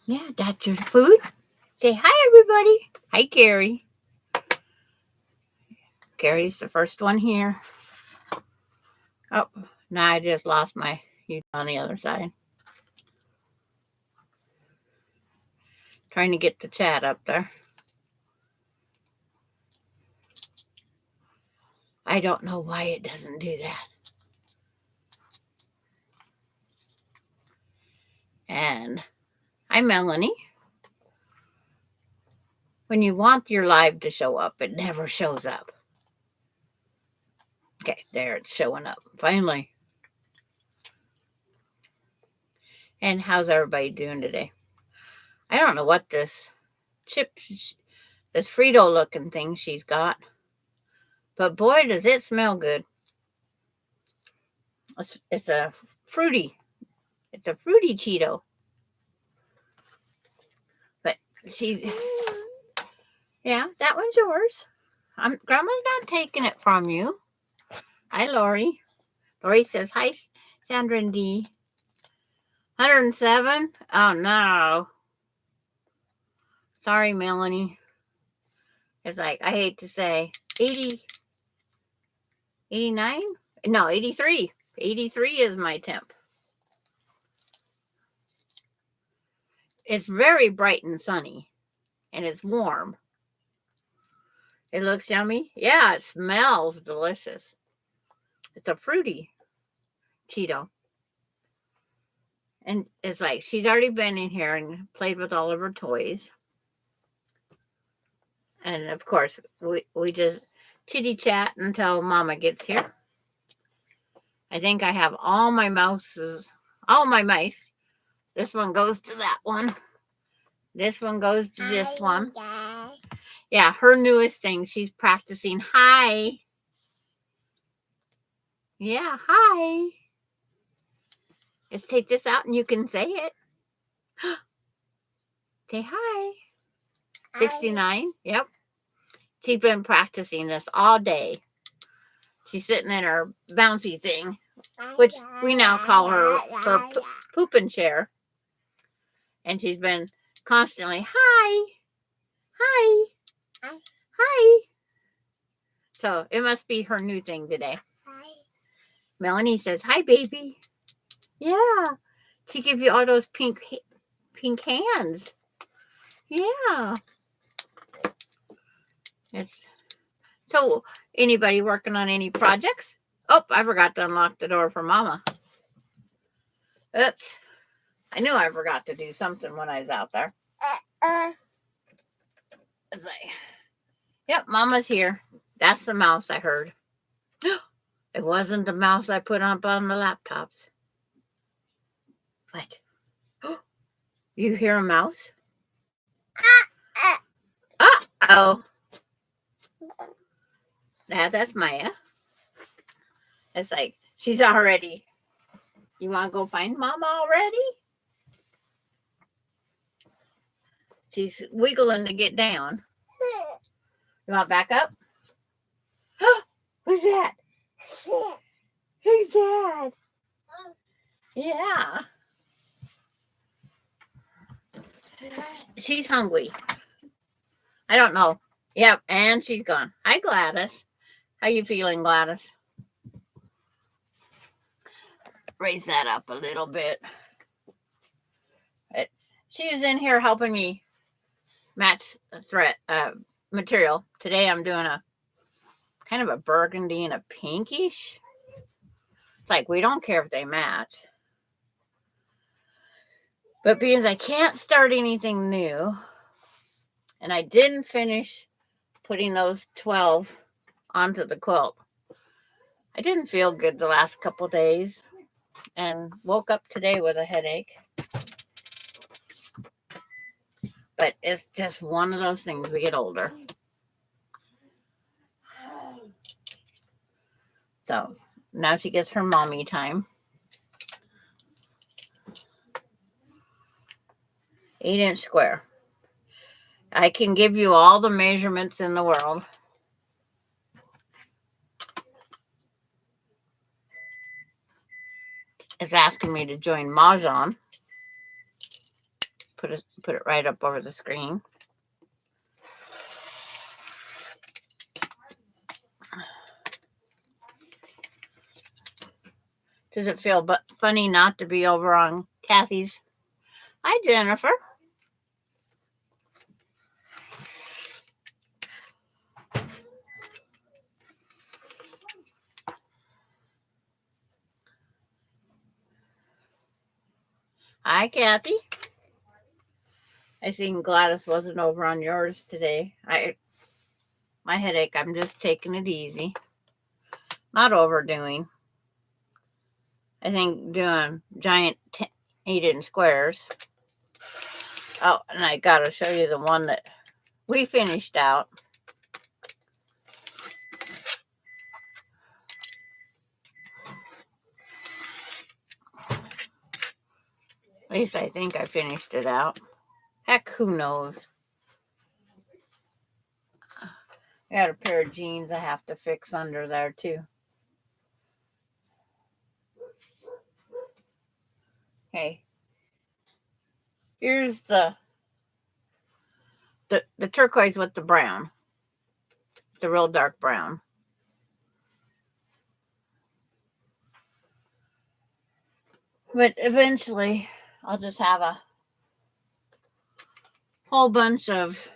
Yeah, that's your food. Say hi, everybody. Hi, Gary. Gary's the first one here. Oh, now I just lost my you on the other side. Trying to get the chat up there. I don't know why it doesn't do that. And hi, Melanie. When you want your live to show up, it never shows up. Okay, there it's showing up. Finally. And how's everybody doing today? I don't know what this this Frito looking thing she's got. But boy, does it smell good. It's a fruity Cheeto. But yeah, that one's yours. Grandma's not taking it from you. Hi, Lori. Lori says, hi, Sandra and Dee. 107? Oh, no. Sorry, Melanie. It's like, I hate to say, 80, 89? No, 83. 83 is my temp. It's very bright and sunny, and it's warm. It looks yummy. Yeah, it smells delicious. It's a fruity Cheeto. And it's like she's already been in here and played with all of her toys. And of course, we just chitty chat until Mama gets here. I think I have all my mice. This one goes to that one. This one goes to this one. Yeah, her newest thing. She's practicing. Hi. Yeah, hi. Let's take this out and you can say it. Say hi. 69. Yep. She's been practicing this all day. She's sitting in her bouncy thing, which we now call her pooping chair. And she's been constantly, hi, hi, hi. So it must be her new thing today. Hi. Melanie says, hi, baby. Yeah. She gives you all those pink hands. Yeah. So anybody working on any projects? Oh, I forgot to unlock the door for Mama. Oops. I knew I forgot to do something when I was out there. It's like, yep, Mama's here. That's the mouse I heard. It wasn't the mouse I put up on the laptops. What? You hear a mouse? Uh-oh. That's Maya. It's like, she's already. You want to go find Mama already? She's wiggling to get down. You want back up? Who's that? Who's that? Yeah. She's hungry. I don't know. Yep, and she's gone. Hi, Gladys. How you feeling, Gladys? Raise that up a little bit. She was in here helping me match thread material. Today I'm doing a kind of a burgundy and a pinkish. It's like we don't care if they match. But because I can't start anything new, and I didn't finish putting those 12 onto the quilt, I didn't feel good the last couple days and woke up today with a headache. But it's just one of those things we get older. So now she gets her mommy time. 8-inch square. I can give you all the measurements in the world. It's asking me to join Mahjong. put it right up over the screen. Does it feel funny not to be over on Kathy's? Hi, Jennifer. Hi, Kathy. I think Gladys wasn't over on yours today. My headache, I'm just taking it easy. Not overdoing. I think doing giant 8-inch squares. Oh, and I got to show you the one that we finished out. At least I think I finished it out. Heck, who knows? I got a pair of jeans I have to fix under there too. Okay. Here's the turquoise with the brown. It's a real dark brown. But eventually, I'll just have a whole bunch of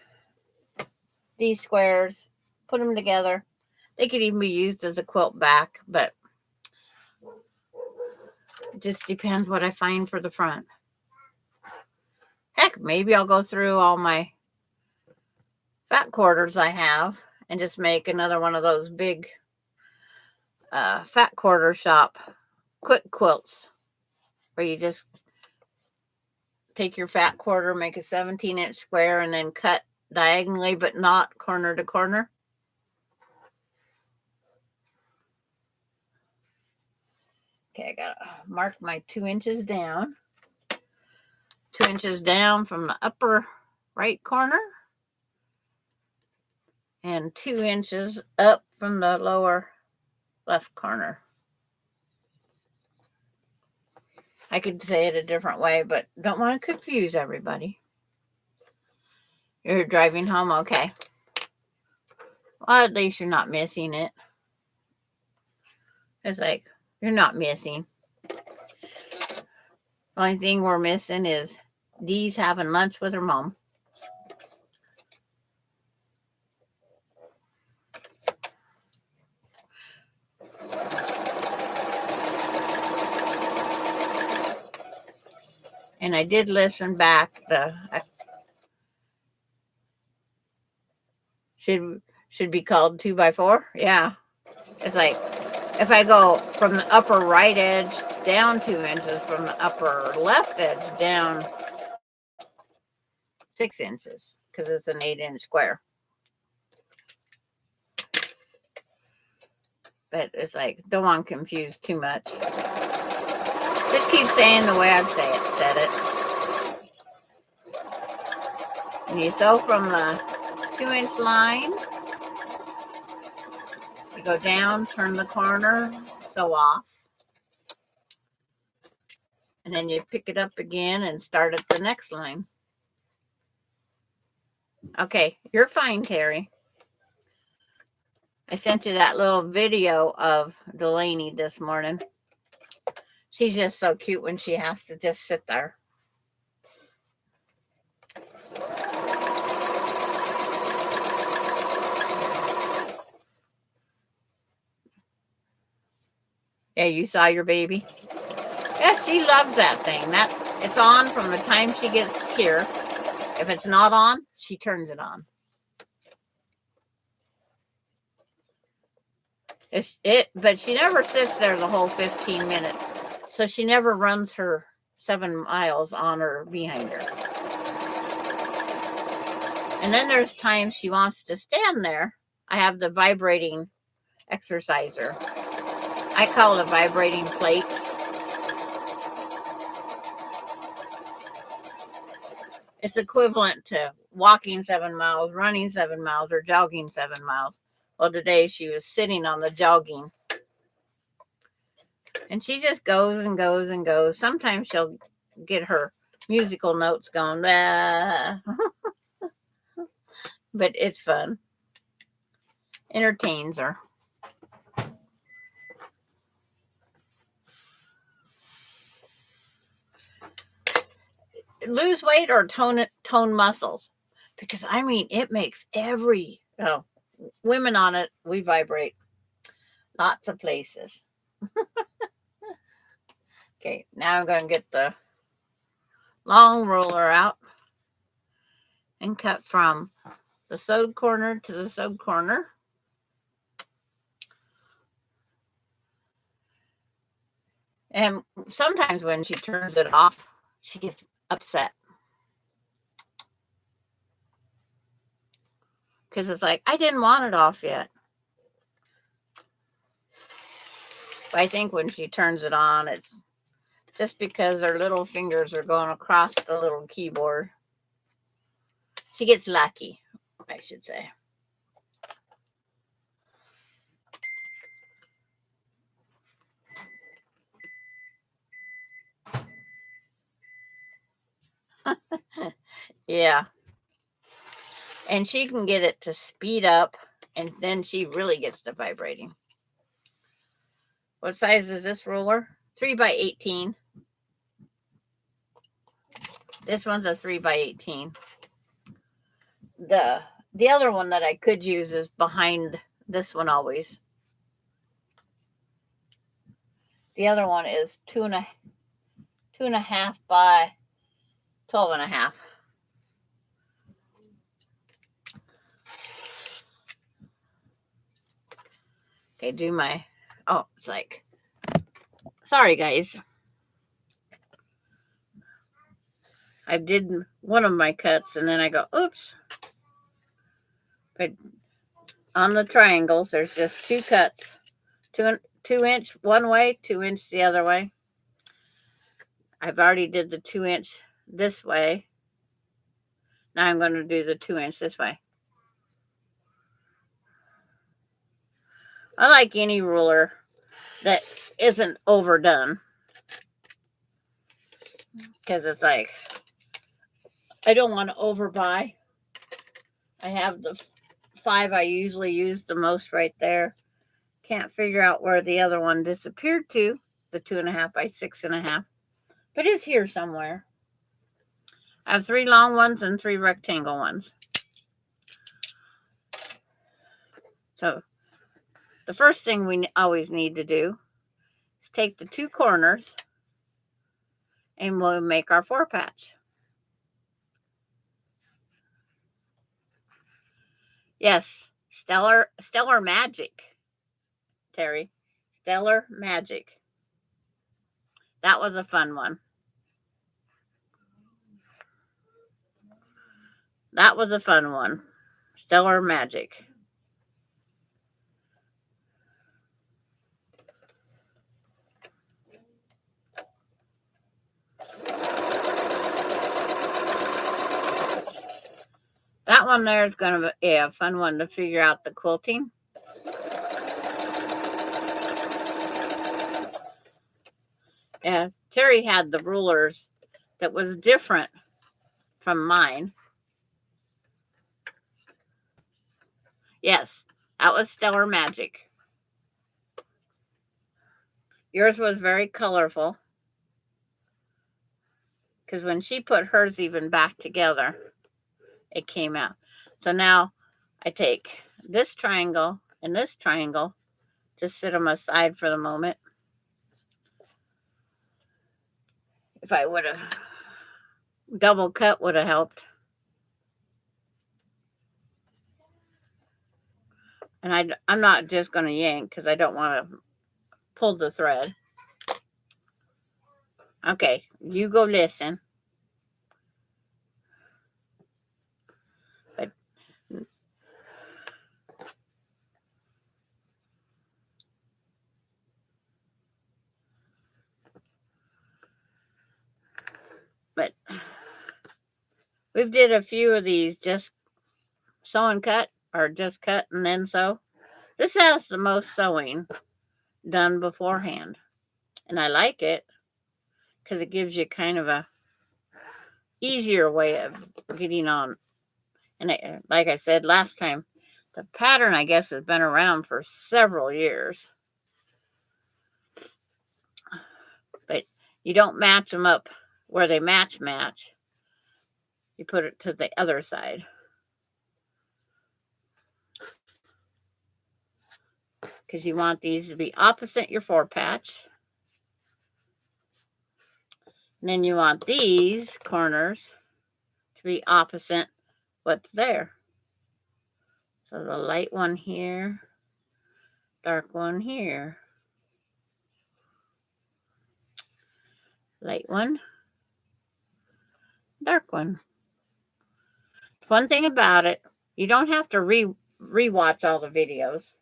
these squares, put them together. They could even be used as a quilt back, but it just depends what I find for the front. Heck, maybe I'll go through all my fat quarters I have and just make another one of those big fat quarter shop quick quilts where you just take your fat quarter, make a 17-inch square, and then cut diagonally, but not corner to corner. Okay, I gotta mark my 2 inches down. 2 inches down from the upper right corner. And 2 inches up from the lower left corner. I could say it a different way, but don't want to confuse everybody. You're driving home? Okay. Well, at least you're not missing it. It's like, you're not missing. Only thing we're missing is Dee's having lunch with her mom. And I did listen back. Should be called 2x4. Yeah. It's like if I go from the upper right edge down 2 inches, from the upper left edge down 6 inches, because it's an 8-inch square. But it's like, don't want to confuse too much. Just keep saying the way I've said it. And you sew from the 2-inch line. You go down, turn the corner, sew off. And then you pick it up again and start at the next line. Okay, you're fine, Terry. I sent you that little video of Delaney this morning. She's just so cute when she has to just sit there. Yeah, you saw your baby? Yeah, she loves that thing. It's on from the time she gets here. If it's not on, she turns it on. But she never sits there the whole 15 minutes. So she never runs her 7 miles on or behind her. And then there's times she wants to stand there. I have the vibrating exerciser. I call it a vibrating plate. It's equivalent to walking 7 miles, running 7 miles, or jogging 7 miles. Well, today she was sitting on the jogging. And she just goes and goes and goes. Sometimes she'll get her musical notes going, but it's fun. Entertains her. Lose weight or tone muscles, because I mean it makes women on it, we vibrate lots of places. Okay, now I'm going to get the long ruler out and cut from the sewed corner to the sewed corner. And sometimes when she turns it off, she gets upset. Because it's like, I didn't want it off yet. But I think when she turns it on, it's just because her little fingers are going across the little keyboard. She gets lucky, I should say. Yeah. And she can get it to speed up, and then she really gets to vibrating. What size is this ruler? 3x18. This one's a 3x18. The other one that I could use is behind this one always. The other one is 2.5 by 12.5. Okay, it's like, sorry guys. I did one of my cuts and then I go, oops. But on the triangles, there's just 2 cuts. 2 inch one way, 2 inch the other way. I've already did the 2 inch this way. Now I'm going to do the 2 inch this way. I like any ruler that isn't overdone. Because it's like, I don't want to overbuy. I have the 5 I usually use the most right there. Can't figure out where the other one disappeared to. The 2.5 by 6.5. But it's here somewhere. I have 3 long ones and 3 rectangle ones. So the first thing we always need to do is take the 2 corners and we'll make our 4 patch. Yes, stellar magic, Terry. Stellar magic. That was a fun one. That was a fun one. Stellar magic. That one there is going to be a fun one to figure out the quilting. Yeah, Terry had the rulers that was different from mine. Yes, that was stellar magic. Yours was very colorful. Because when she put hers even back together, it came out. So now I take this triangle and this triangle, just sit them aside for the moment. If I would have double cut, would have helped. And I'm not just going to yank because I don't want to pull the thread. Okay, you go listen. But we've did a few of these just sew and cut, or just cut and then sew. This has the most sewing done beforehand. And I like it because it gives you kind of a easier way of getting on. And like I said last time, the pattern, I guess, has been around for several years. But you don't match them up where they match. You put it to the other side. Because you want these to be opposite your 4-patch. And then you want these corners to be opposite what's there. So the light one here, dark one here. Light one, dark one. One thing about it, you don't have to rewatch all the videos.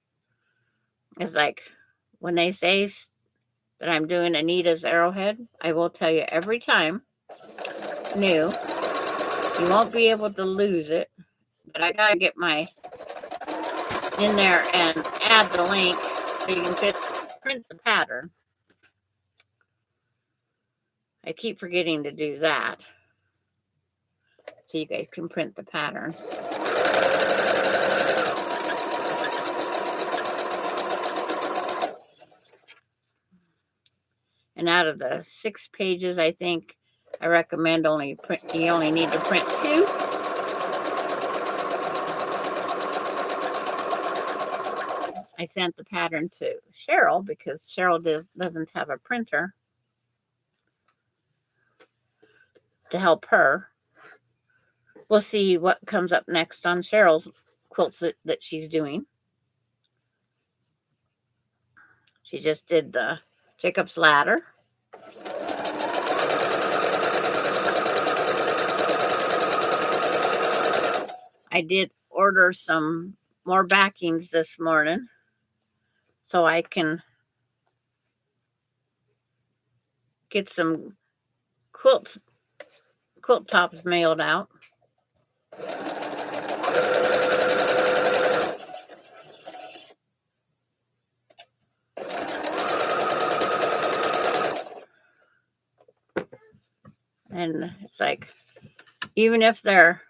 It's like when they say that I'm doing Anita's arrowhead, I will tell you every time new. You won't be able to lose it, but I gotta get my in there and add the link so you can print the pattern. I keep forgetting to do that so you guys can print the pattern. And out of the 6 pages, I think I recommend you only need to print 2. I sent the pattern to Cheryl because Cheryl doesn't have a printer to help her. We'll see what comes up next on Cheryl's quilts that she's doing. She just did the Jacob's Ladder. I did order some more backings this morning so I can get some quilt tops mailed out. And it's like, even if they're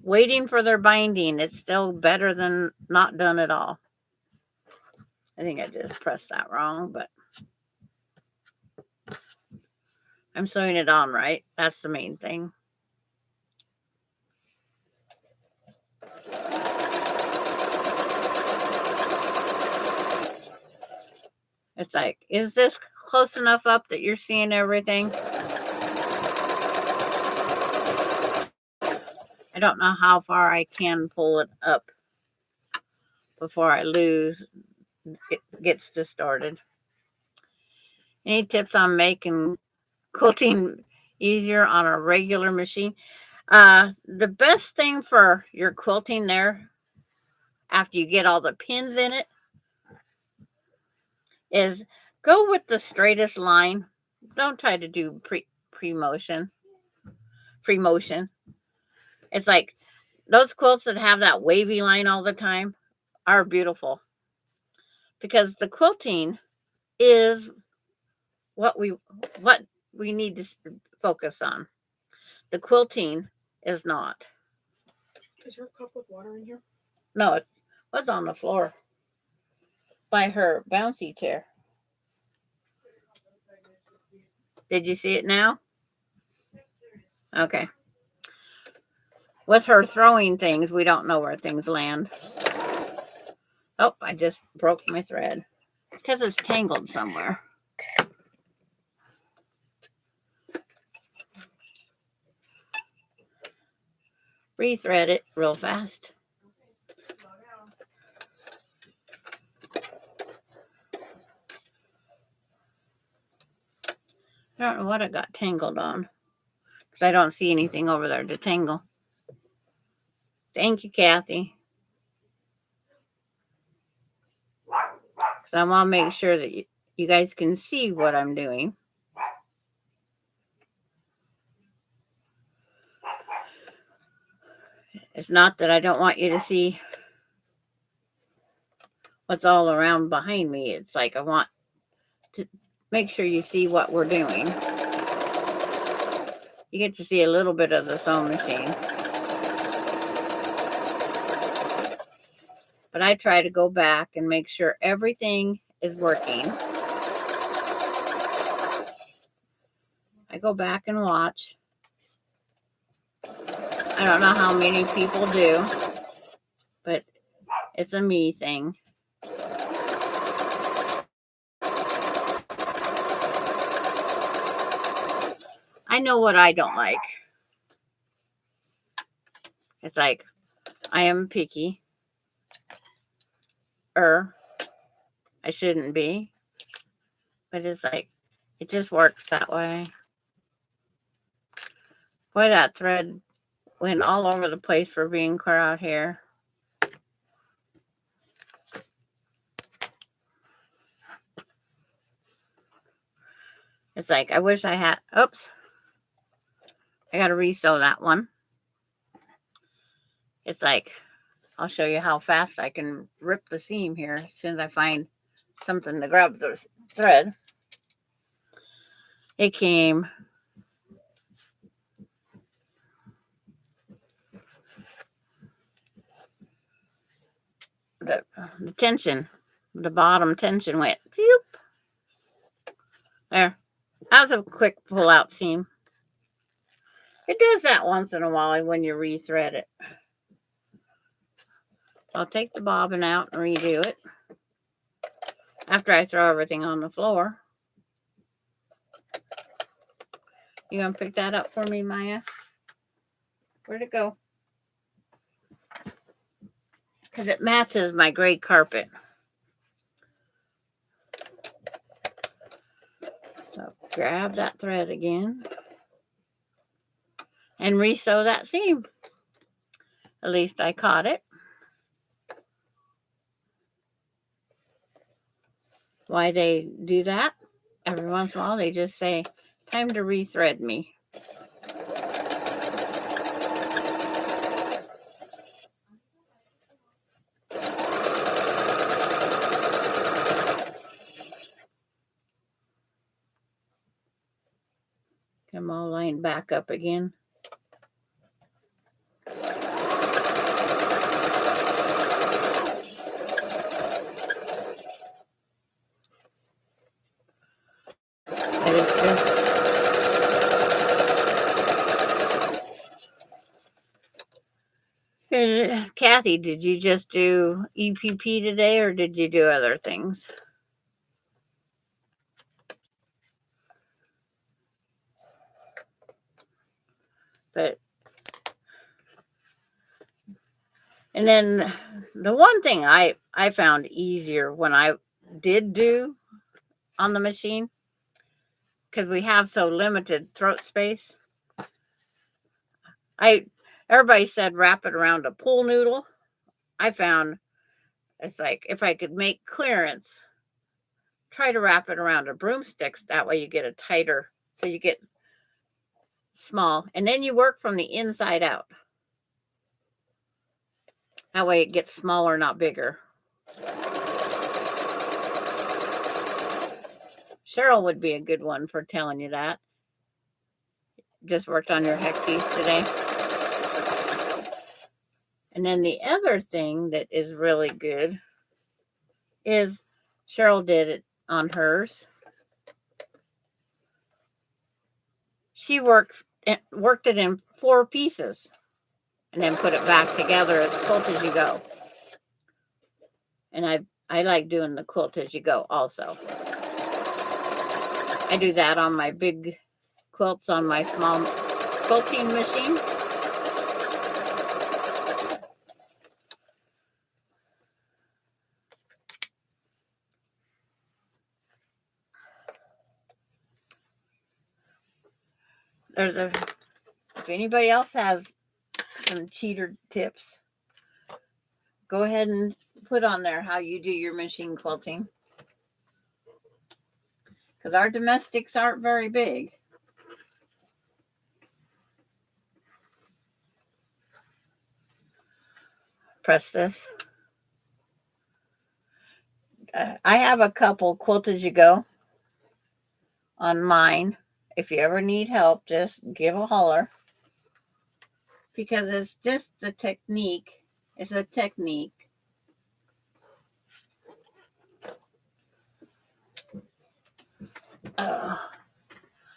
waiting for their binding, it's still better than not done at all. I think I just pressed that wrong, but I'm sewing it on right. That's the main thing. It's like, is this close enough up that you're seeing everything? I don't know how far I can pull it up before I lose. It gets distorted. Any tips on making quilting easier on a regular machine? The best thing for your quilting there, after you get all the pins in it, is go with the straightest line. Don't try to do free motion. It's like those quilts that have that wavy line all the time are beautiful, because the quilting is what we need to focus on. The quilting is not. Is your cup with water in here? No, it was on the floor by her bouncy chair. Did you see it now? Okay. With her throwing things, we don't know where things land. Oh, I just broke my thread because it's tangled somewhere. Rethread it real fast. I don't know what I got tangled on, because I don't see anything over there to tangle. Thank you, Kathy. Because I want to make sure that you guys can see what I'm doing. It's not that I don't want you to see what's all around behind me. It's like I want to make sure you see what we're doing. You get to see a little bit of the sewing machine. But I try to go back and make sure everything is working. I go back and watch. I don't know how many people do, but it's a me thing. I know what I don't like. It's like, I am picky. I shouldn't be. But it's like, it just works that way. Boy, that thread went all over the place for being clear out here. It's like, I wish I had, oops. I got to resew that one. It's like, I'll show you how fast I can rip the seam here as soon as I find something to grab the thread. It came the tension, the bottom tension went whoop. There. That was a quick pull out seam. It does that once in a while when you rethread it. So I'll take the bobbin out and redo it after I throw everything on the floor. You gonna pick that up for me, Maya? Where'd it go? Because it matches my gray carpet. So grab that thread again and resew that seam. At least I caught it. Why they do that? Every once in a while they just say, time to rethread me. I'm all lined back up again. But it's just, Kathy, did you just do EPP today or did you do other things? But, and then the one thing I found easier when I did do on the machine, because we have so limited throat space, everybody said wrap it around a pool noodle. I found it's like if I could make clearance, try to wrap it around a broomstick. That way you get a tighter, so you get small. And then you work from the inside out. That way it gets smaller, not bigger. Cheryl would be a good one for telling you that. Just worked on your hexies today. And then the other thing that is really good is Cheryl did it on hers. She worked it in 4 pieces and then put it back together as quilt as you go. And I like doing the quilt as you go also. I do that on my big quilts on my small quilting machine. If anybody else has some cheater tips, go ahead and put on there how you do your machine quilting. Because our domestics aren't very big. Press this. I have a couple quilt as you go on mine. if you ever need help, just give a holler. Because it's just the technique. It's a technique.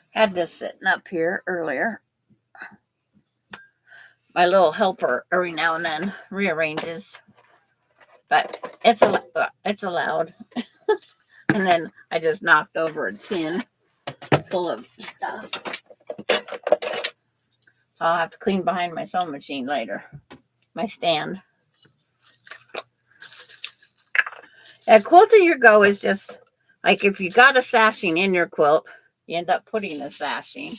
Had this sitting up here earlier. My little helper every now and then rearranges, but it's allowed. And then I just knocked over a tin full of stuff. So I'll have to clean behind my sewing machine later. My stand. A quilt as you go is just like if you got a sashing in your quilt, you end up putting the sashing.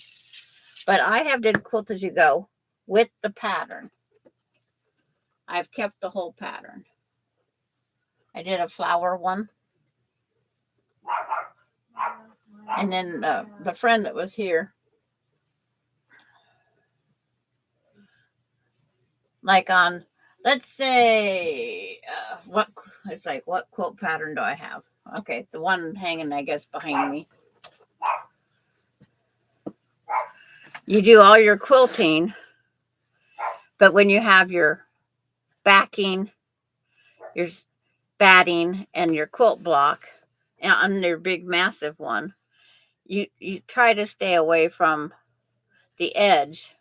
But I have did quilt as you go with the pattern. I've kept the whole pattern. I did a flower one. And then the friend that was here, like on, let's say, what quilt pattern do I have? Okay, the one hanging, I guess, behind me. You do all your quilting, but when you have your backing, your batting, and your quilt block, and on your big massive one, you try to stay away from the edge.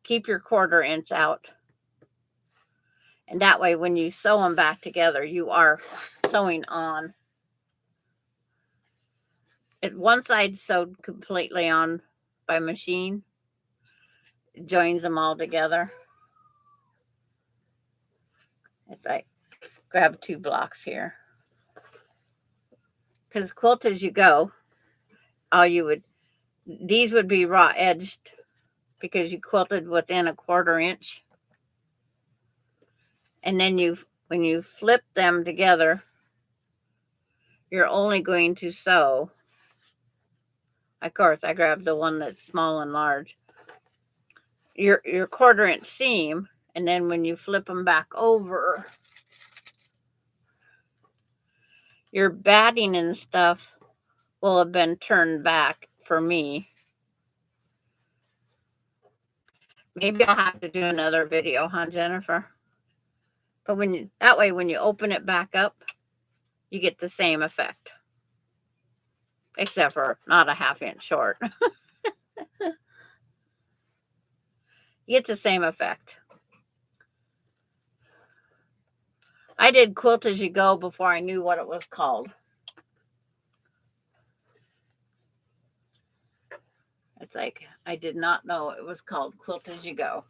Keep your 1/4 inch out. And that way, when you sew them back together, you are sewing on. One side sewed completely on by machine. It joins them all together. It's like, grab 2 blocks here. Because quilt as you go, these would be raw edged because you quilted within a 1/4 inch. And then when you flip them together, you're only going to sew. Of course, I grabbed the one that's small and large. Your 1/4 inch seam, and then when you flip them back over, your batting and stuff will have been turned back for me. Maybe I'll have to do another video, huh, Jennifer? But that way, when you open it back up, you get the same effect. Except for not a 1/2 inch short. You get the same effect. I did quilt as you go before I knew what it was called. It's like I did not know it was called quilt as you go.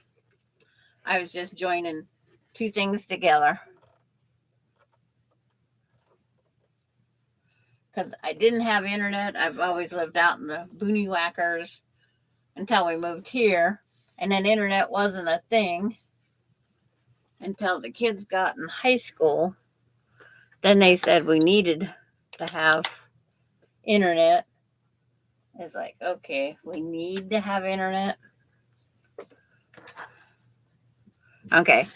I was just joining 2 things together. Because I didn't have internet. I've always lived out in the boony whackers until we moved here. And then internet wasn't a thing until the kids got in high school. Then they said we needed to have internet. It's like, okay, we need to have internet. Okay.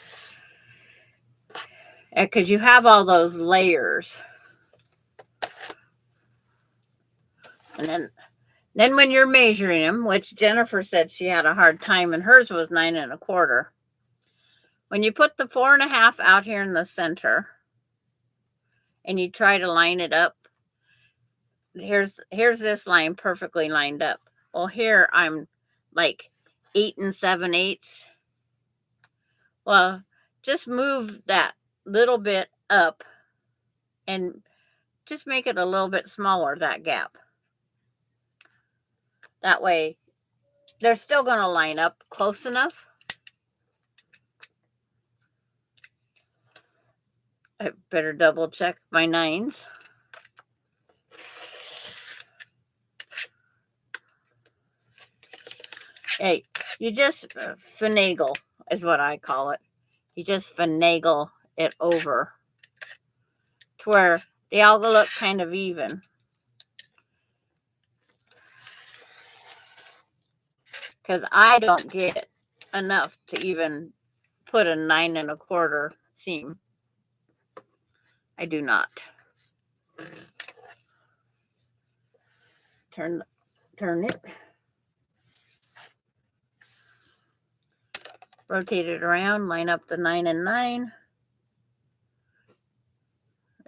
Because you have all those layers. And then when you're measuring them, which Jennifer said she had a hard time and hers was 9 1/4. When you put the 4 1/2 out here in the center and you try to line it up, here's this line perfectly lined up. Well, here I'm like 8 7/8. Well, just move that little bit up and just make it a little bit smaller, that gap. That way, they're still going to line up close enough. I better double check my 9s. Hey, you just finagle is what I call it. You just finagle it over to where they all look kind of even. Because I don't get enough to even put a 9 1/4 seam. I do not. Turn turn it, rotate it around, line up the 9 and 9.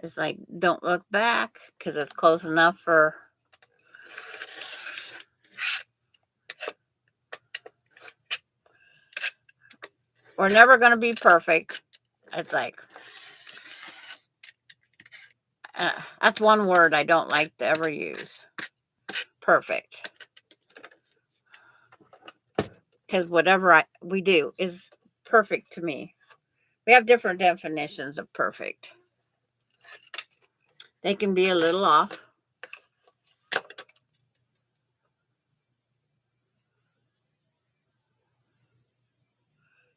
It's like, don't look back because it's close enough for. We're never going to be perfect. It's like, that's one word I don't like to ever use. Perfect. Because whatever we do is perfect to me. We have different definitions of perfect. They can be a little off.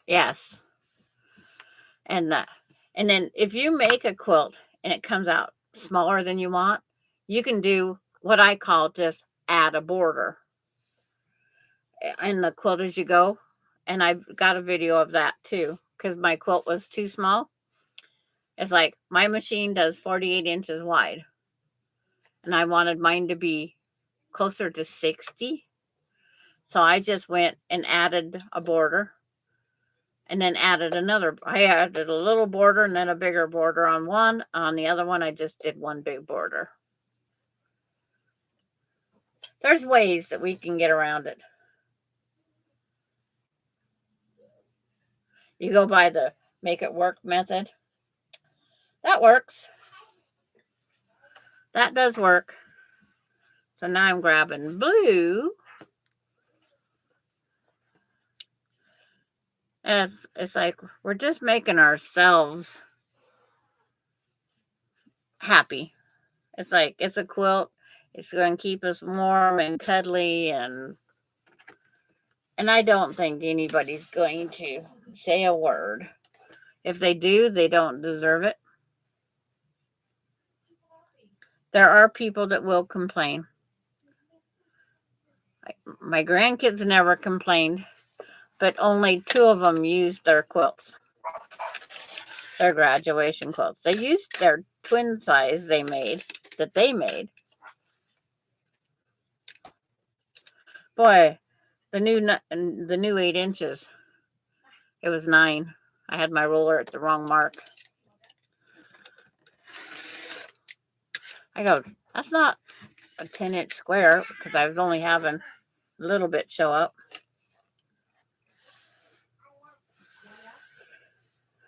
Yes. And then if you make a quilt and it comes out smaller than you want, you can do what I call just add a border in the quilt as you go. And I've got a video of that too, because my quilt was too small. It's like my machine does 48 inches wide. And I wanted mine to be closer to 60. So I just went and added a border. And then added another. I added a little border and then a bigger border on one. On the other one, I just did one big border. There's ways that we can get around it. You go by the make it work method. That works. That does work. So now I'm grabbing blue. And it's like we're just making ourselves happy. It's like it's a quilt. It's going to keep us warm and cuddly, and I don't think anybody's going to say a word. If they do, they don't deserve it. There are people that will complain. My grandkids never complained, but only 2 of them used their quilts, their graduation quilts. They used their twin size they made. Boy, the new 8 inches, it was 9. I had my ruler at the wrong mark. I go, that's not a 10-inch square, because I was only having a little bit show up.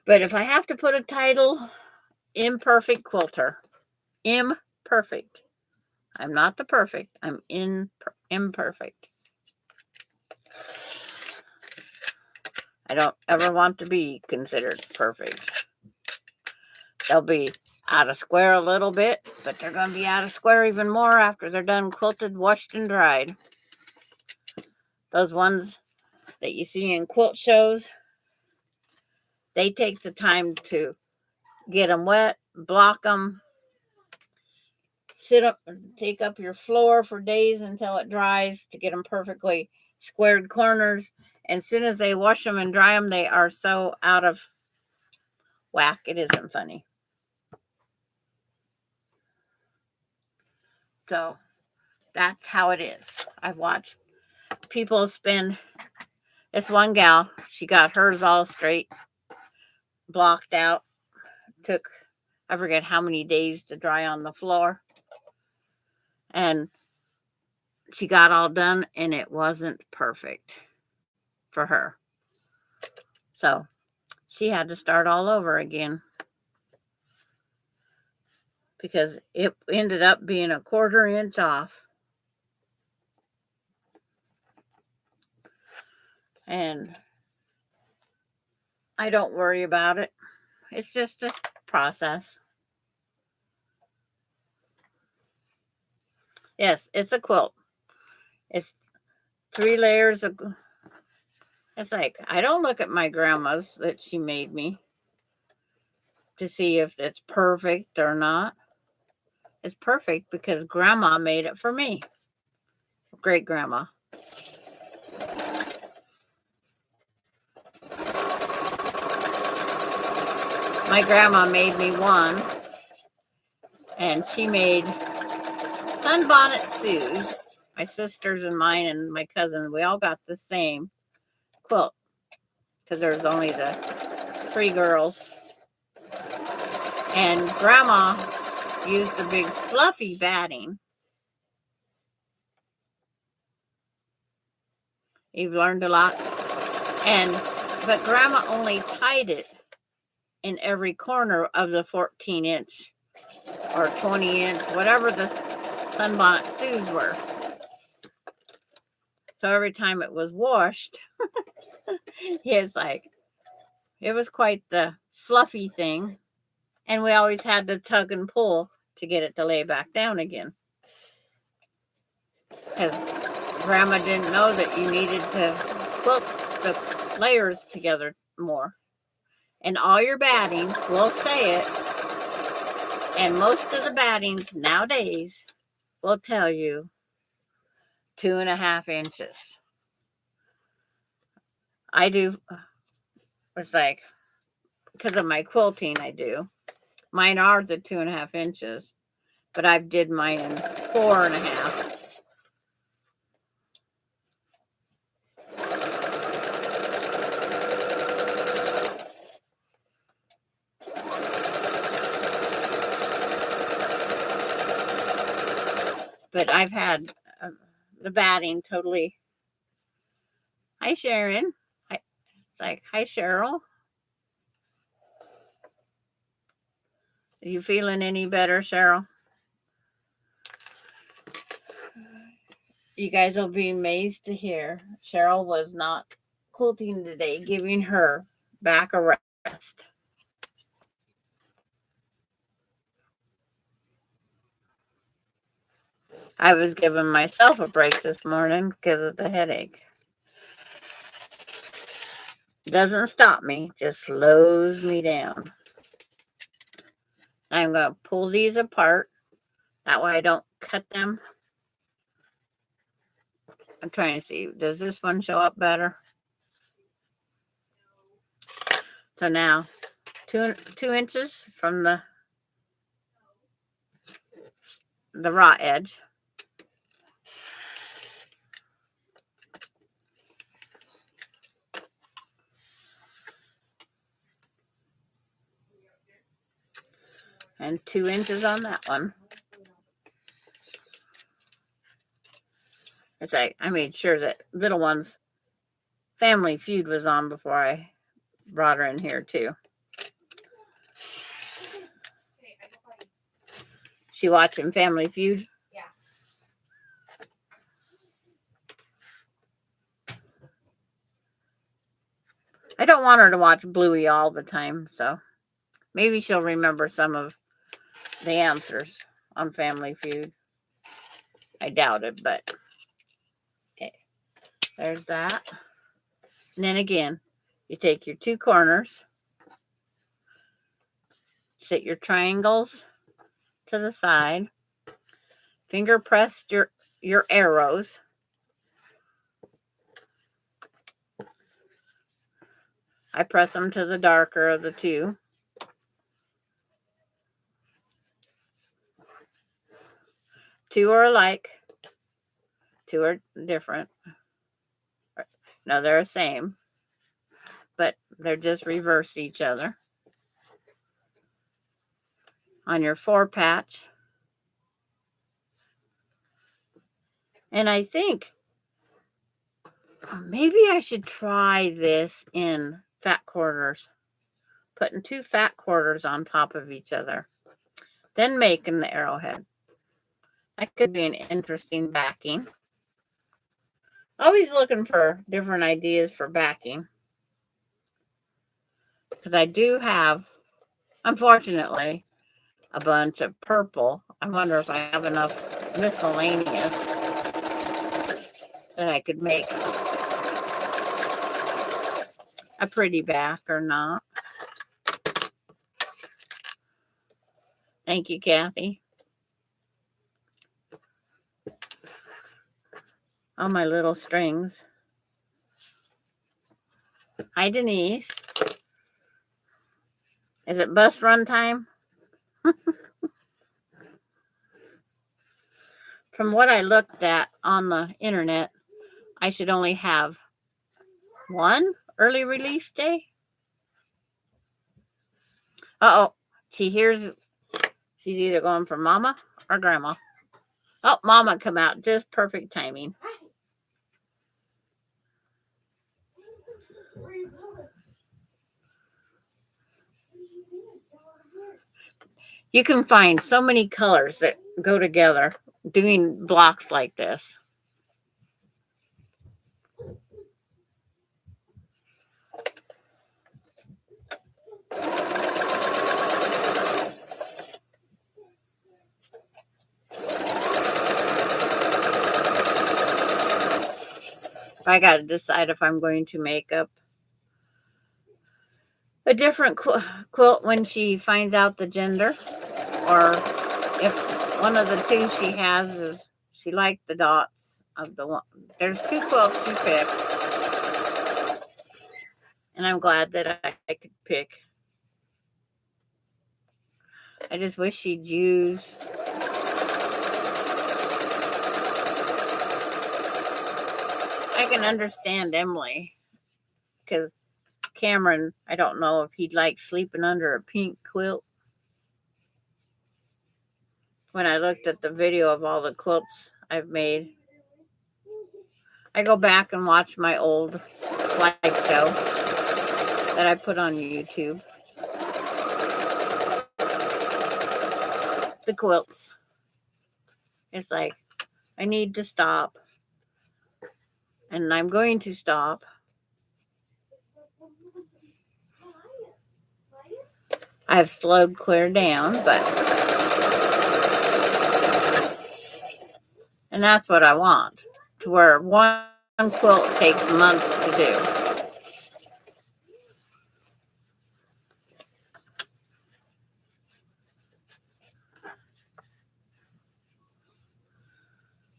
But if I have to put a title, imperfect quilter. Imperfect. I'm not the perfect. I'm imperfect. I don't ever want to be considered perfect. They'll be out of square a little bit, but they're going to be out of square even more after they're done quilted, washed, and dried. Those ones that you see in quilt shows, they take the time to get them wet, block them, take up your floor for days until it dries to get them perfectly squared corners. And as soon as they wash them and dry them, they are so out of whack. It isn't funny. So that's how it is. I've watched people spend. This one gal, she got hers all straight, blocked out. Took, I forget how many days to dry on the floor. And she got all done, and it wasn't perfect for her. So she had to start all over again, because it ended up being a 1/4 inch off. And I don't worry about it. It's just a process. Yes, it's a quilt. It's 3 layers of. It's like, I don't look at my grandma's that she made me to see if it's perfect or not. It's perfect because grandma made it for me. Great grandma. My grandma made me one, and she made Sunbonnet Sue's my sisters and mine and my cousin, we all got the same quilt because there's only the 3 girls. And Grandma used the big fluffy batting. You've learned a lot. But Grandma only tied it in every corner of the 14-inch or 20-inch, whatever the sunbonnet Sues were. So every time it was washed, it was quite the fluffy thing. And we always had to tug and pull to get it to lay back down again. Because Grandma didn't know that you needed to quilt the layers together more. And all your battings will say it. And most of the battings nowadays will tell you 2.5 inches. I do, it's like, because of my quilting, I do. Mine are the 2.5 inches, but I did mine in 4.5. But I've had the batting totally. Hi, Sharon. Hi, hi, Cheryl. Are you feeling any better, Cheryl? You guys will be amazed to hear Cheryl was not quilting today, giving her back a rest. I was giving myself a break this morning because of the headache. Doesn't stop me, just slows me down. I'm going to pull these apart. That way I don't cut them. I'm trying to see, does this one show up better? So now, 2 inches from the raw edge. And 2 inches on that one. It's like I made sure that little one's Family Feud was on before I brought her in here too. She watching Family Feud? Yeah. I don't want her to watch Bluey all the time, so maybe she'll remember some of the answers on Family Feud. I doubt it, but okay. There's that. And then again, you take your 2 corners, sit your triangles to the side, finger press your arrows. I press them to the darker of the 2. Two are alike. 2 are different. No, they're the same, but they're just reverse each other. On your 4 patch. And I think maybe I should try this in fat quarters. Putting 2 fat quarters on top of each other. Then making the arrowhead. That could be an interesting backing. Always looking for different ideas for backing. Because I do have, unfortunately, a bunch of purple. I wonder if I have enough miscellaneous that I could make a pretty back or not. Thank you, Kathy. All my little strings. Hi, Denise. Is it bus run time? From what I looked at on the internet, I should only have one early release day. Uh-oh. She's either going for Mama or Grandma. Oh, Mama come out. Just perfect timing. You can find so many colors that go together doing blocks like this. I got to decide if I'm going to make up a different quilt when she finds out the gender, or if one of the two she has is she liked the dots of the one. There's two quilts she picked, and I'm glad that I could pick. I just wish she'd use I can understand Emily, because Cameron, I don't know if he'd like sleeping under a pink quilt. When I looked at the video of all the quilts I've made, I go back and watch my old slideshow that I put on YouTube. The quilts. It's like, I need to stop. And I'm going to stop. I've slowed clear down, and that's what I want, to where one quilt takes months to do.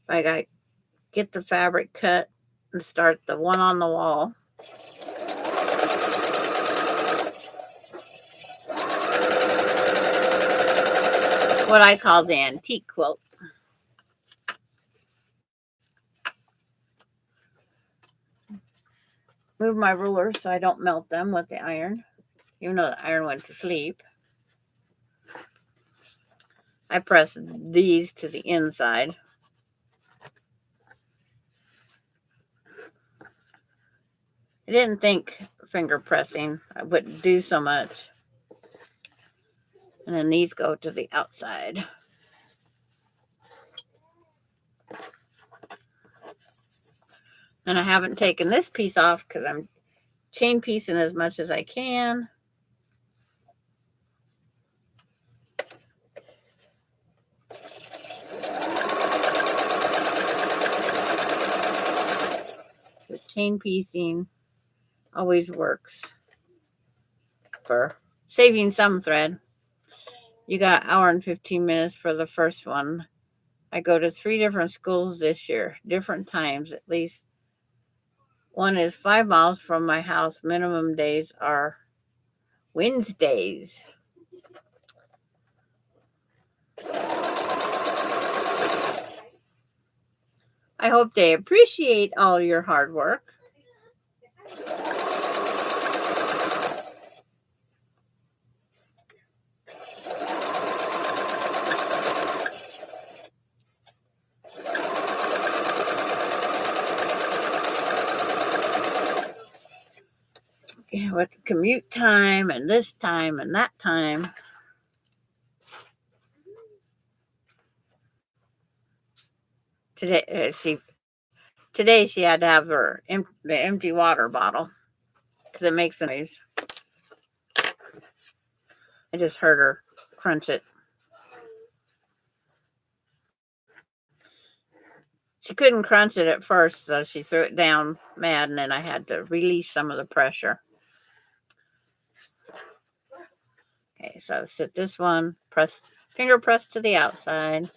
I got to get the fabric cut and start the one on the wall. What I call the antique quilt. Move my rulers so I don't melt them with the iron, even though the iron went to sleep. I press these to the inside. I didn't think finger pressing wouldn't do so much. And then these go to the outside. And I haven't taken this piece off because I'm chain piecing as much as I can. The chain piecing always works for saving some thread. You got 1:15 for the first one. I go to 3 different schools this year, different times at least. One is 5 miles from my house. Minimum days are Wednesdays. I hope they appreciate all your hard work. With commute time and this time and that time. Today she had to have the empty water bottle because it makes a noise. I just heard her crunch it. She couldn't crunch it at first, so she threw it down mad, and then I had to release some of the pressure. Okay, so sit this one, finger press to the outside.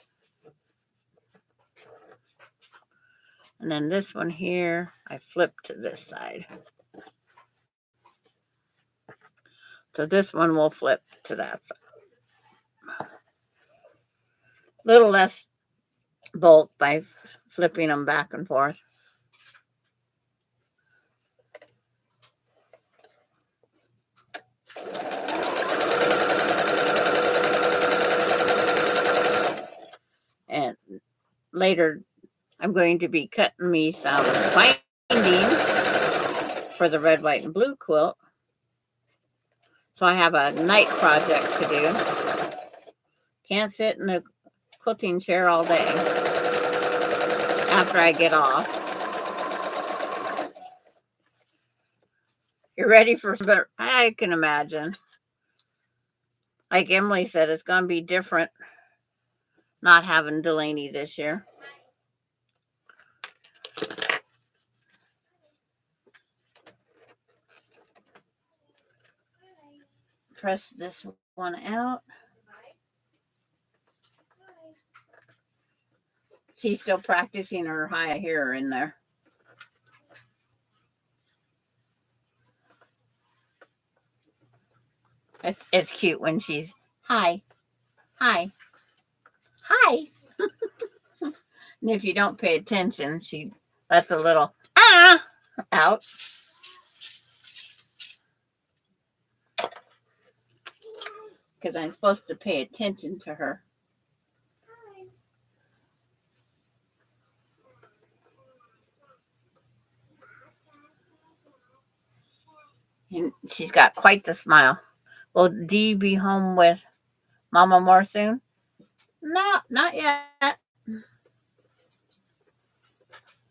And then this one here, I flip to this side. So this one will flip to that side. A little less bolt by flipping them back and forth. And later, I'm going to be cutting me some bindings for the red, white, and blue quilt. So I have a night project to do. Can't sit in a quilting chair all day after I get off. You're ready for some, I can imagine. Like Emily said, it's going to be different not having Delaney this year. Press this one out. She's still practicing her hi. I hear her in there. It's cute when she's hi, hi, hi. And if you don't pay attention, she lets a little out. Because I'm supposed to pay attention to her. And she's got quite the smile. Will Dee be home with Mama more soon? No, not yet.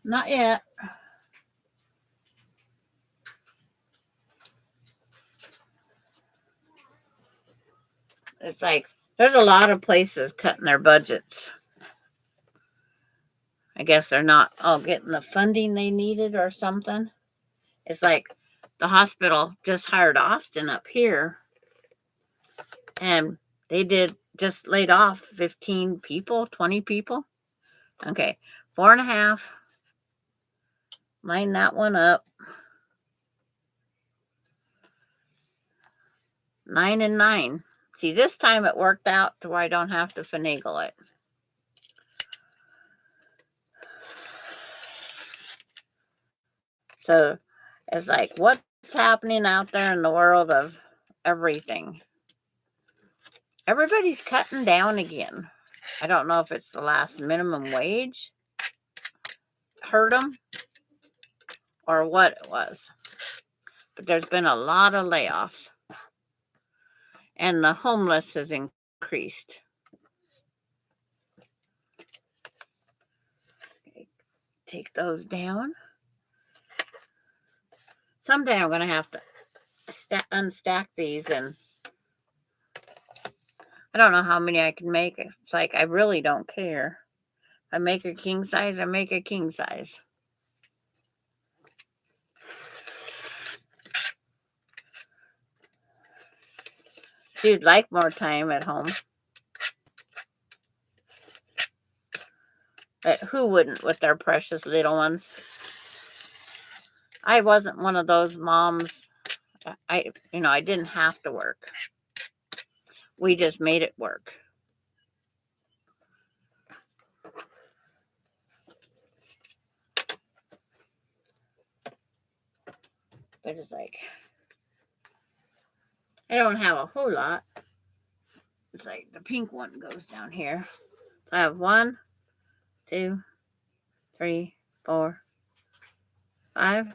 Not yet. It's like there's a lot of places cutting their budgets. I guess they're not all getting the funding they needed or something. It's like the hospital just hired Austin up here, and they just laid off 15 people, 20 people. Okay, 4.5. Line that one up. 9 and 9. See, this time it worked out to where I don't have to finagle it. So it's like, what's happening out there in the world of everything? Everybody's cutting down again. I don't know if it's the last minimum wage hurt them or what it was. But there's been a lot of layoffs. And the homeless has increased. Okay, take those down. Someday I'm going to have to unstack these, and I don't know how many I can make. It's like I really don't care. I make a king size, I make a king size. She'd like more time at home. But who wouldn't with their precious little ones? I wasn't one of those moms. I didn't have to work. We just made it work. But it's like, I don't have a whole lot. It's like the pink one goes down here. So I have 1, 2, 3, 4, 5,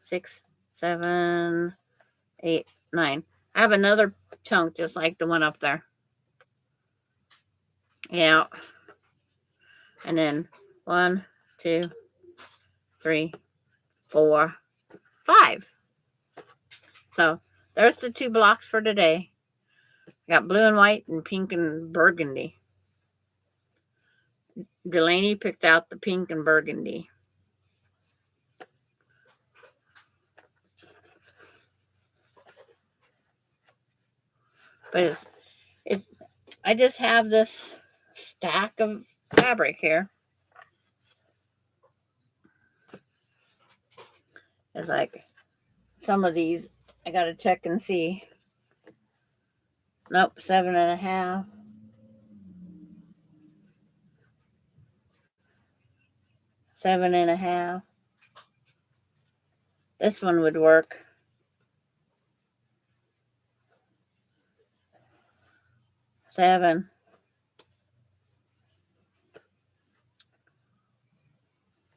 6, 7, 8, 9. I have another chunk just like the one up there. Yeah. And then 1, 2, 3, 4, 5. So there's the 2 blocks for today. I got blue and white and pink and burgundy. Delaney picked out the pink and burgundy. But I just have this stack of fabric here. It's like some of these I gotta check and see. Nope, 7.5. 7.5. This one would work. 7.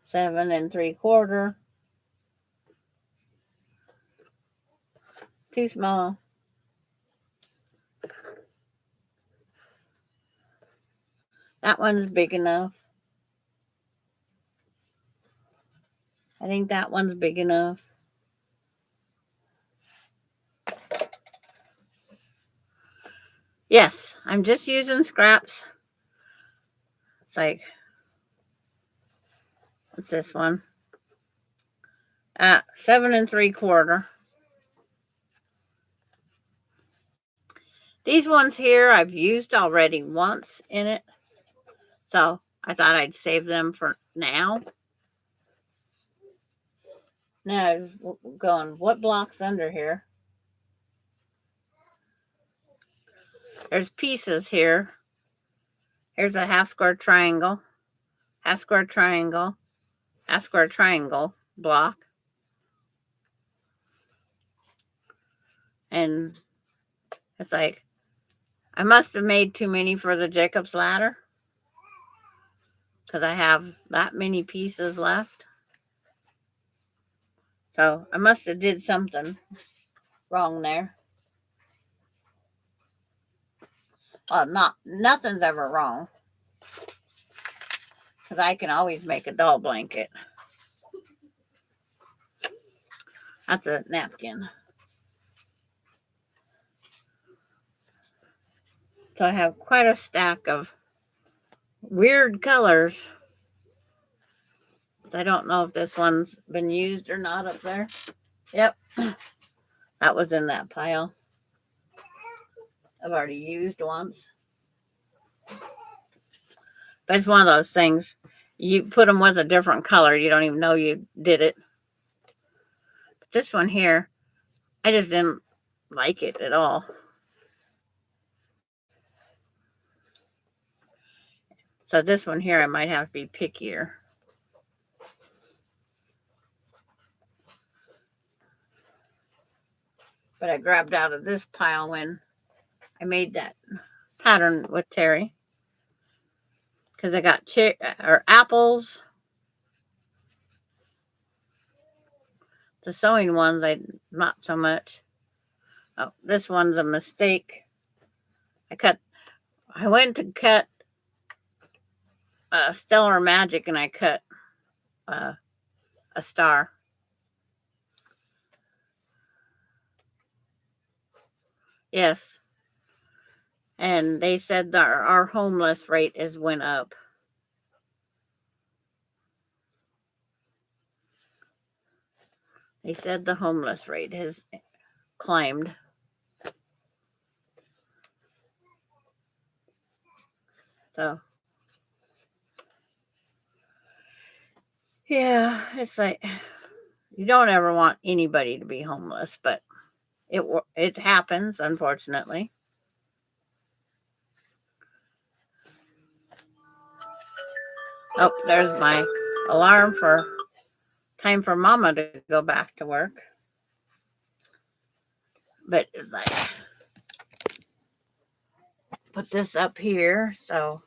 7 3/4. Too small. That one's big enough. I think that one's big enough. Yes, I'm just using scraps. It's like, what's this one? 7 3/4. These ones here I've used already once in it. So I thought I'd save them for now. Now I was going, what block's under here? There's pieces here. Here's a half square triangle, half square triangle, half square triangle block. And it's like, I must have made too many for the Jacob's ladder, because I have that many pieces left. So I must have did something wrong there. Well, nothing's ever wrong, because I can always make a doll blanket. That's a napkin. So I have quite a stack of weird colors. I don't know if this one's been used or not up there. Yep. That was in that pile. I've already used once. But it's one of those things. You put them with a different color, you don't even know you did it. But this one here, I just didn't like it at all. So this one here, I might have to be pickier. But I grabbed out of this pile when I made that pattern with Terry. Because I got apples. The sewing ones, not so much. Oh, this one's a mistake. I went to cut Stellar Magic, and I cut a star. Yes. And they said that our homeless rate went up. They said the homeless rate has climbed. So, yeah, it's like, you don't ever want anybody to be homeless, but it happens, unfortunately. Oh, there's my alarm for time for Mama to go back to work. But it's like, put this up here. So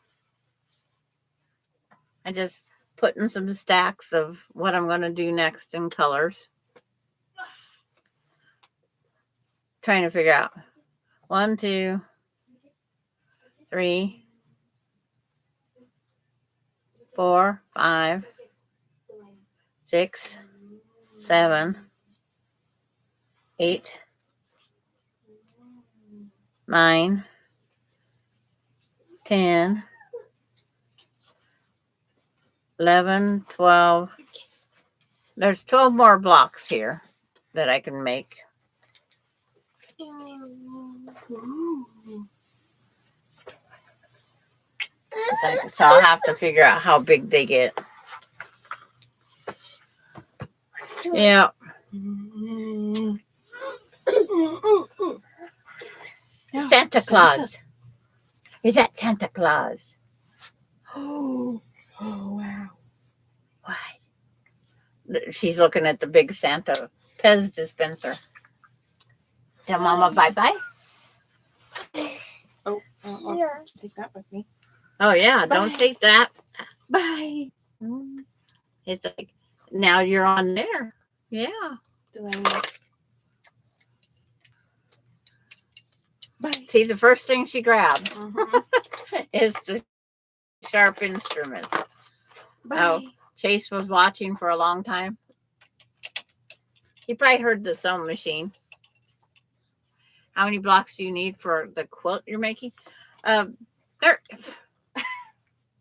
I just put in some stacks of what I'm going to do next in colors. Trying to figure out 1, 2, 3, 4, 5, 6, 7, 8, 9, 10, 11, 12. There's 12 more blocks here that I can make. So I'll have to figure out how big they get. Yeah. Santa Claus. Is that Santa Claus? Oh, wow. Why? She's looking at the big Santa Pez dispenser. Tell Mama bye-bye. Oh, take that with me. Oh, yeah. Bye. Don't take that. Bye. It's like, now you're on there. Yeah. Bye. See, the first thing she grabs Mhm. is the sharp instruments. Bye. Oh, Chase was watching for a long time. He probably heard the sewing machine. How many blocks do you need for the quilt you're making? There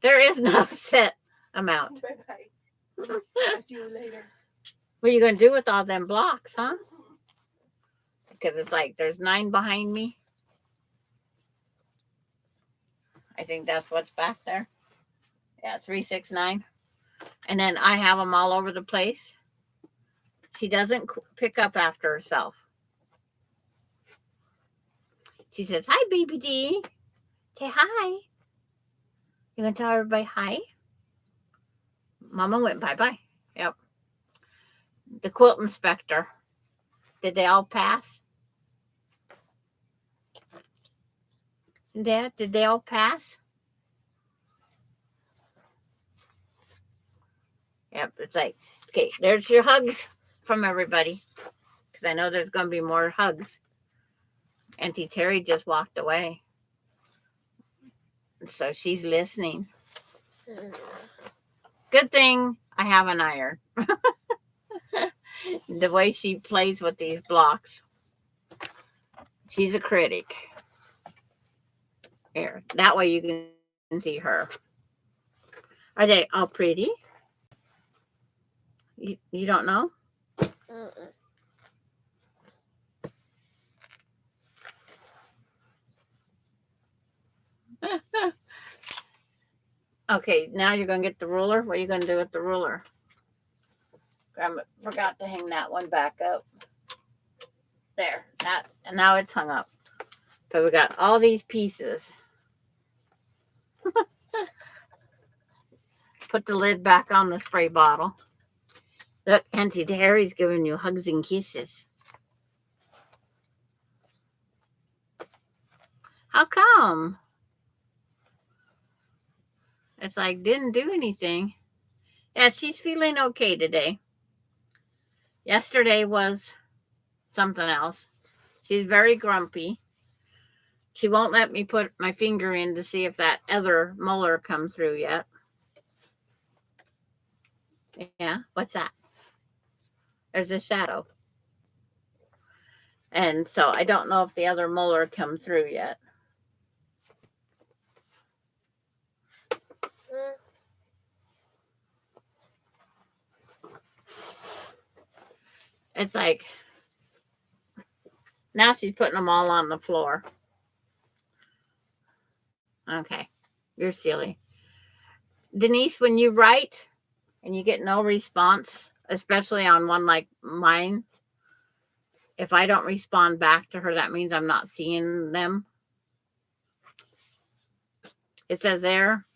is no set amount. Bye-bye. I'll see you later. What are you going to do with all them blocks, huh? Because it's like there's 9 behind me. I think that's what's back there. Yeah, 3, 6, 9. And then I have them all over the place. She doesn't pick up after herself. She says, "Hi, baby D. Say hi. You going to tell everybody hi?" Mama went bye-bye. Yep. The quilt inspector. Did they all pass? Dad, did they all pass? Yep. It's like, okay, there's your hugs from everybody. Because I know there's going to be more hugs. Auntie Terry just walked away. So she's listening. Good thing I have an iron. The way she plays with these blocks. She's a critic. Here, that way you can see her. Are they all pretty? You don't know? Okay, now you're going to get the ruler. What are you going to do with the ruler? Grandma forgot to hang that one back up. There. And now it's hung up. So we got all these pieces. Put the lid back on the spray bottle. Look, Auntie Terry's giving you hugs and kisses. How come? It's like, didn't do anything. Yeah, she's feeling okay today. Yesterday was something else. She's very grumpy. She won't let me put my finger in to see if that other molar come through yet. Yeah, what's that? There's a shadow. And so I don't know if the other molar come through yet. It's like, now she's putting them all on the floor. Okay, you're silly. Denise, when you write and you get no response, especially on one like mine, if I don't respond back to her, that means I'm not seeing them. It says there,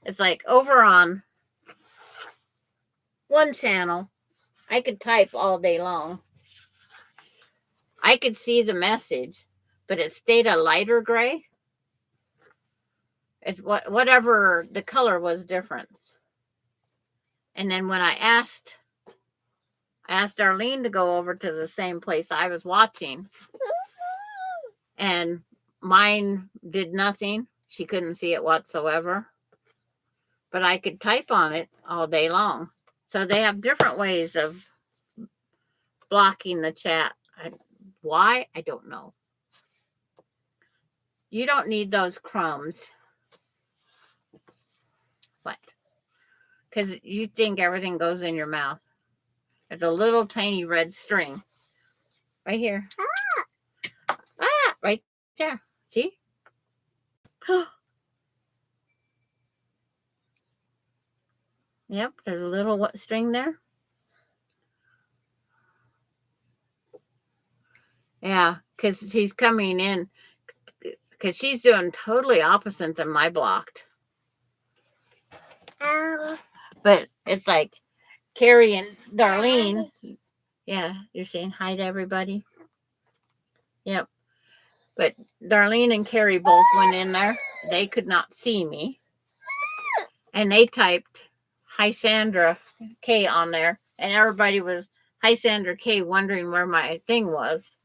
it's like over on one channel, I could type all day long. I could see the message, but it stayed a lighter gray. It's whatever the color was different. And then when I asked Darlene to go over to the same place I was watching, and mine did nothing. She couldn't see it whatsoever. But I could type on it all day long. So they have different ways of blocking the chat. Why? I don't know. You don't need those crumbs. What? Because you think everything goes in your mouth. There's a little tiny red string. Right here. Right there. See? Yep, there's a little string there. Yeah, because she's coming in. Because she's doing totally opposite than my blocked. But it's like, Carrie and Darlene. Yeah, you're saying hi to everybody. Yep. But Darlene and Carrie both went in there. They could not see me. And they typed hi Sandra K on there. And everybody was hi Sandra K wondering where my thing was.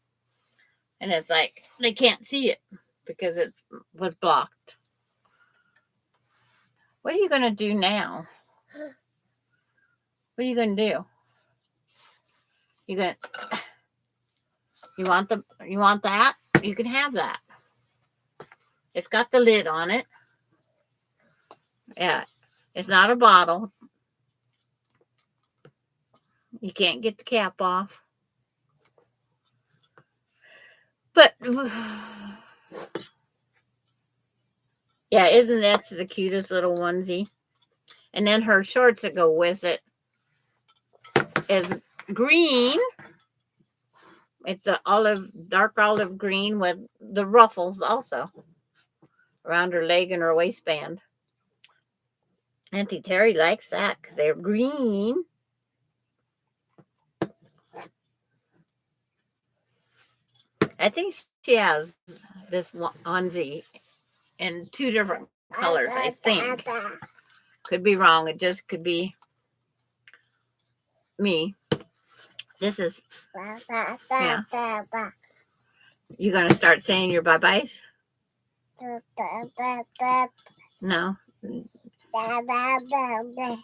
And it's like they can't see it because it was blocked. What are you gonna do now? What are you gonna do? You want that? You can have that. It's got the lid on it. Yeah. It's not a bottle. You can't get the cap off. But yeah, isn't that the cutest little onesie? And then her shorts that go with it is green. It's a dark olive green with the ruffles also around her leg and her waistband. Auntie Terry likes that because they're green. I think she has this onesie in 2 different colors, I think. Could be wrong. It just could be me. This is, yeah. You going to start saying your bye-byes? No.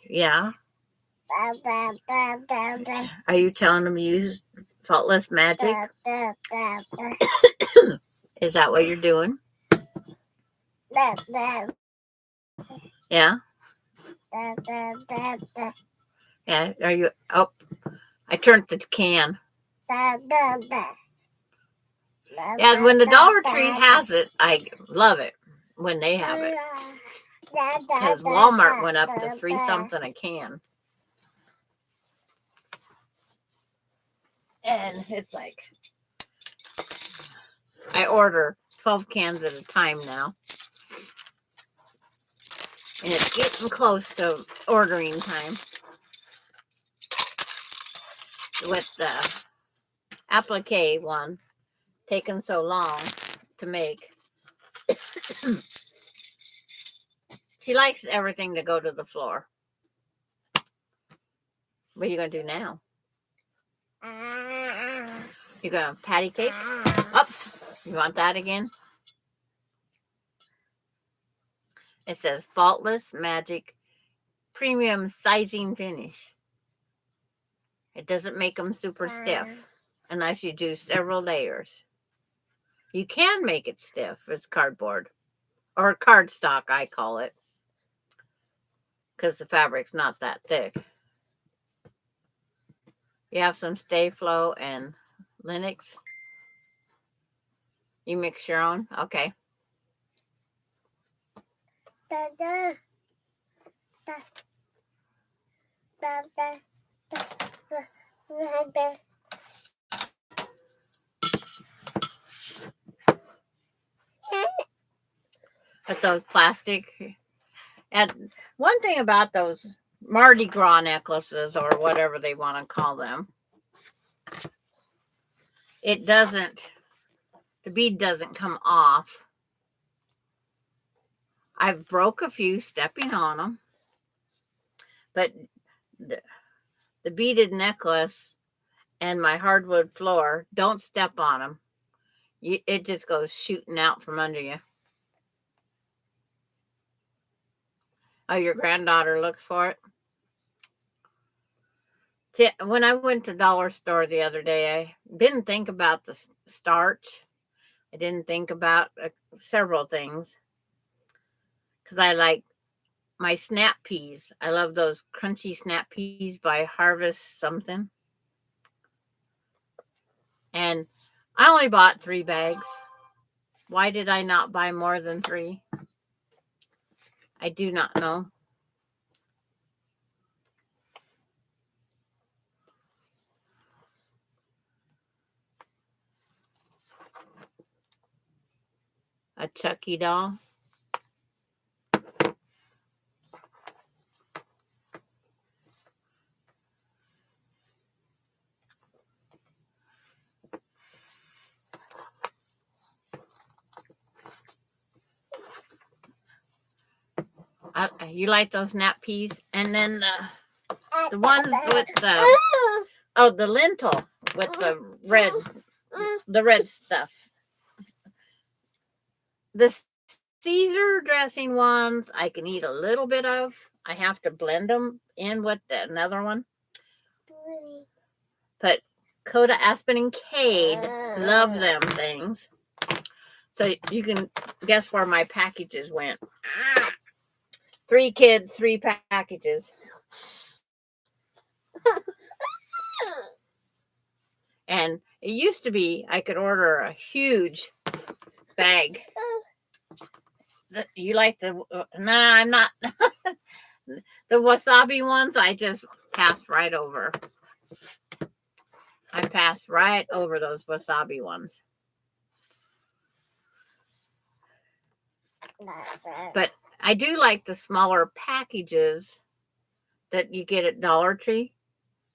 Yeah. Are you telling them to use faultless magic? Is that what you're doing? Yeah. Yeah. Are you? Oh, I turned the can. Yeah. When the Dollar Tree has it, I love it when they have it. Because Walmart went up to $3 something a can. And it's like, I order 12 cans at a time now. And it's getting close to ordering time. With the applique one taking so long to make. She likes everything to go to the floor. What are you going to do now? You going to patty cake? Oops. You want that again? It says Faultless Magic Premium Sizing Finish. It doesn't make them super stiff unless you do several layers. You can make it stiff. It's cardboard. Or cardstock, I call it. Because the fabric's not that thick. You have some Stay Flow and Linux. You mix your own? Okay. But those plastic. And one thing about those Mardi Gras necklaces or whatever they want to call them, it doesn't, the bead doesn't come off. I've broke a few stepping on them, but the beaded necklace and my hardwood floor, don't step on them. It just goes shooting out from under you. Oh, your granddaughter looks for it? When I went to the dollar store the other day, I didn't think about the starch. I didn't think about several things. Because I like my snap peas. I love those crunchy snap peas by Harvest something. And I only bought 3 bags. Why did I not buy more than 3? I do not know. A Chucky doll. You like those snap peas? And then the ones with the lentil with the red stuff. The Caesar dressing ones I can eat a little bit of. I have to blend them in with another one. But Coda, Aspen, and Cade love them things. So you can guess where my packages went. 3 kids, 3 packages. And it used to be I could order a huge bag. You like the... Nah, I'm not. The wasabi ones, I just passed right over. I passed right over those wasabi ones. But I do like the smaller packages that you get at Dollar Tree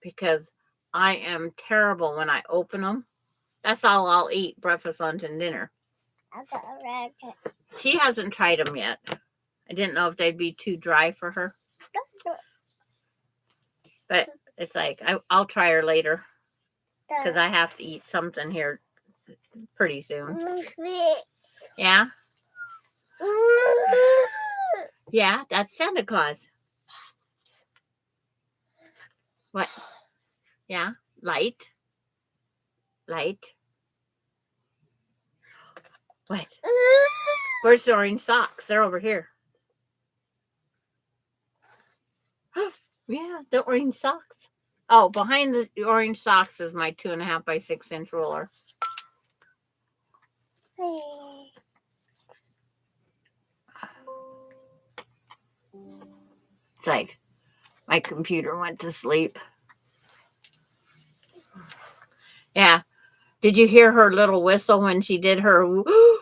because I am terrible when I open them. That's all I'll eat, breakfast, lunch, and dinner. She hasn't tried them yet. I didn't know if they'd be too dry for her. But it's like, I'll try her later because I have to eat something here pretty soon. Yeah? Yeah, that's Santa Claus. What? Yeah? Light? What? Where's the orange socks? They're over here. Yeah, the orange socks. Oh, behind the orange socks is my 2.5 by 6 inch roller. It's like my computer went to sleep. Yeah. Did you hear her little whistle when she did her woo?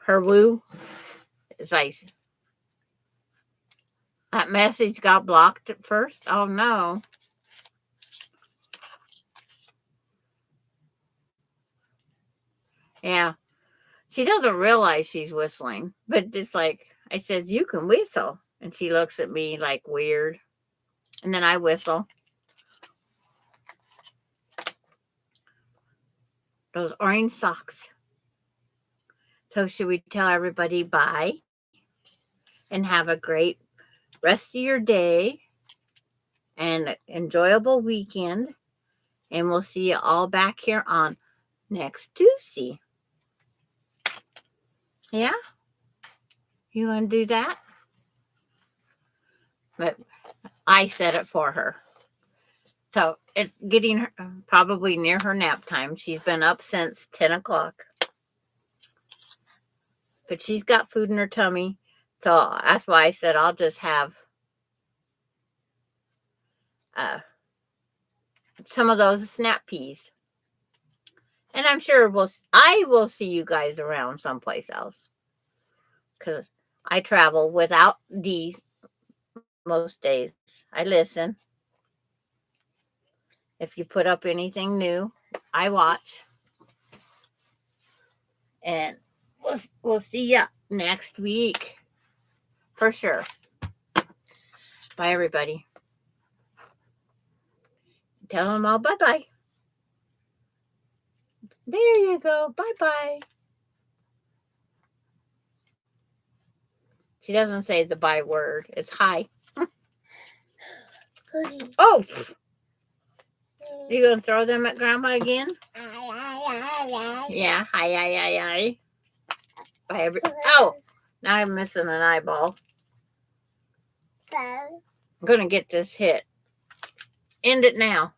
Her woo? It's like that message got blocked at first. Oh no. Yeah. She doesn't realize she's whistling, but it's like I says, you can whistle. And she looks at me like weird. And then I whistle. Those orange socks. So should we tell everybody bye? And have a great rest of your day and enjoyable weekend. And we'll see you all back here on next Tuesday. Yeah? You want to do that? But I said it for her. So it's getting her, probably near her nap time. She's been up since 10 o'clock. But she's got food in her tummy. So that's why I said I'll just have some of those snap peas. And I'm sure I will see you guys around someplace else. Because I travel without these most days. I listen. If you put up anything new, I watch. And we'll see ya next week. For sure. Bye, everybody. Tell them all bye-bye. There you go. Bye-bye. She doesn't say the bye word. It's hi. Oh! You gonna throw them at Grandma again? Yeah. Hi. Bye, oh! Now I'm missing an eyeball. I'm gonna get this hit. End it now.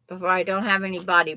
Before I don't have any body